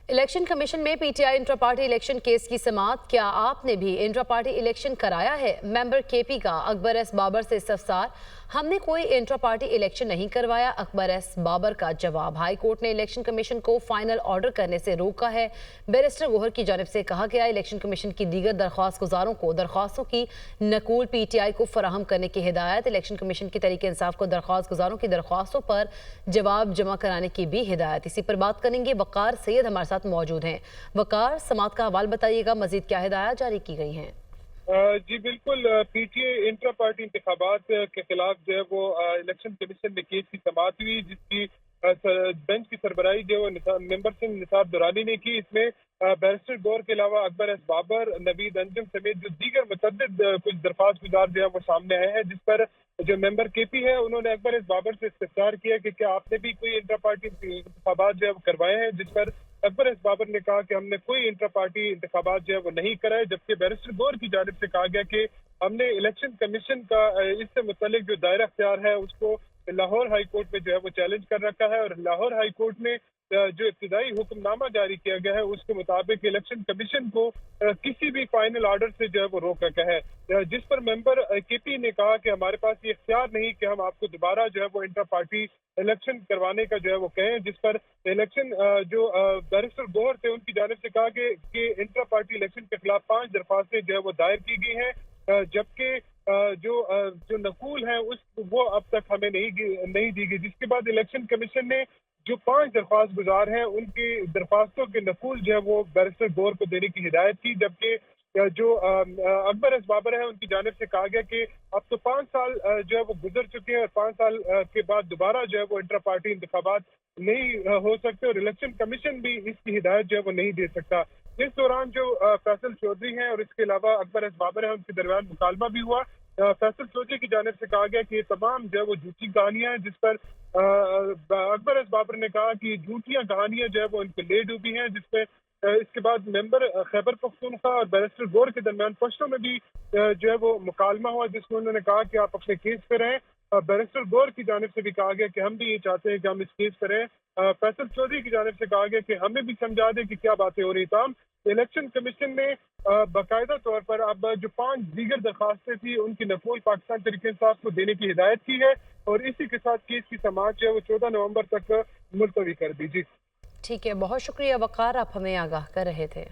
Election commission में PTI intra party election case की समाअत। क्या आपने भी इंट्रा पार्टी इलेक्शन कराया है? मेंबर केपी का अकबर एस बाबर से इस्तफसार। हमने कोई इंट्रा पार्टी इलेक्शन नहीं करवाया, अकबर एस बाबर का जवाब। हाई कोर्ट ने इलेक्शन कमीशन को फाइनल ऑर्डर करने से रोका है। बैरिस्टर गोहर की जानिब से कहा गया, इलेक्शन कमीशन की दीगर दरख्वास्त गुजारों को दरख्वास्तों की नकूल पीटीआई को फराहम करने की हिदायत। इलेक्शन कमीशन की तरीके इंसाफ को दरख्वास्त गुजारों की दरख्वास्तों पर जवाब जमा कराने की भी हिदायत। इसी पर बात करेंगे। वकार सैयद हमारे साथ मौजूद हैं। वकार, समाअत का हवाल बताइएगा, मजीद क्या हिदायत जारी की गई हैं? जी बिल्कुल। पीटीआई इंट्रा पार्टी इंतखाबात के खिलाफ जो है वो इलेक्शन कमीशन में केस की समाअत हुई, जिसकी बेंच की सरबराही जो है मेंबर सिंह निसार दुरानी ने की। इसमें बैरिस्टर गौर के अलावा अकबर एस बाबर, नवीद अंजुम समेत जो दीगर मुतअद्दिद कुछ दरख्वास्त गुजार जो है वो सामने आए हैं, जिस पर जो मेंबर केपी है उन्होंने अकबर एस बाबर से इस्तफसार किया कि क्या आपने भी कोई इंट्रा पार्टी इंतखाबात जो है वो करवाए हैं, जिस पर अकबर एस बाबर ने कहा कि हमने कोई इंट्रा पार्टी इंतखाबात जो है वो नहीं कराए। जबकि बैरिस्टर गौर की जानिब से कहा गया कि हमने इलेक्शन कमीशन का इससे मुतल्लिक जो दायरा अख्तियार है उसको लाहौर हाई कोर्ट में जो है वो चैलेंज कर रखा है, और लाहौर हाई कोर्ट ने जो इब्तिदाई हुक्मनामा जारी किया गया है उसके मुताबिक इलेक्शन कमीशन को किसी भी फाइनल ऑर्डर से जो है वो रोक रखा है, जिस पर मेंबर केपी ने कहा कि हमारे पास ये इख्तियार नहीं कि हम आपको दोबारा जो है वो इंटर पार्टी इलेक्शन करवाने का जो है वो कहें। जिस पर इलेक्शन जो बैरिस्टर गौहर थे उनकी जानिब से कहा कि इंटर पार्टी इलेक्शन के खिलाफ 5 दरख्वास्तें जो है वो दायर की गई हैं, जबकि जो नकूल है उस वो अब तक हमें नहीं दी गई। जिसके बाद इलेक्शन कमीशन ने जो 5 दरख्वास्त गुजार हैं उनकी दरख्वास्तों के नकूल जो है वो बैरिस्टर गौर को देने की हिदायत की। जबकि जो अकबर एस बाबर है उनकी जानिब से कहा गया कि अब तो 5 साल जो है वो गुजर चुके हैं और 5 साल के बाद दोबारा जो है वो इंटर पार्टी इंतखाबात नहीं हो सकते, और इलेक्शन कमीशन भी इसकी हिदायत जो है वो नहीं दे सकता। इस दौरान जो फैसल चौधरी हैं और इसके अलावा अकबर एस बाबर है उनके दरमियान मुकालमा भी हुआ। फैसल चौधरी की जानिब से कहा गया कि ये तमाम जो है वो झूठी कहानियां हैं, जिस पर अकबर एस बाबर ने कहा कि झूठियां कहानियां जो है वो इनको ले डूबी हैं। जिसपे इसके बाद मेंबर खैबर पख्तूनख्वा और बैरिस्टर गौर के दरमियान पश्तों में भी जो है वो मुकालमा हुआ, जिसमें उन्होंने कहा कि आप अपने केस पे रहें। बैरिस्टर गौर की जानिब से भी कहा गया कि हम भी ये चाहते हैं कि हम इस केस पे रहें। फैसल चौधरी की जानिब से कहा गया कि हमें भी समझा दें कि क्या बातें हो रही। तमाम इलेक्शन कमीशन ने बाकायदा तौर पर अब जो 5 दीगर दरखास्तें थी उनकी नकूल पाकिस्तान तहरीक इंसाफ को देने की हिदायत की है, और इसी के साथ केस की समाअत जो है वो 14 नवंबर तक मुलतवी कर दी। जी ठीक है, बहुत शुक्रिया वकार, आप हमें आगाह कर रहे थे।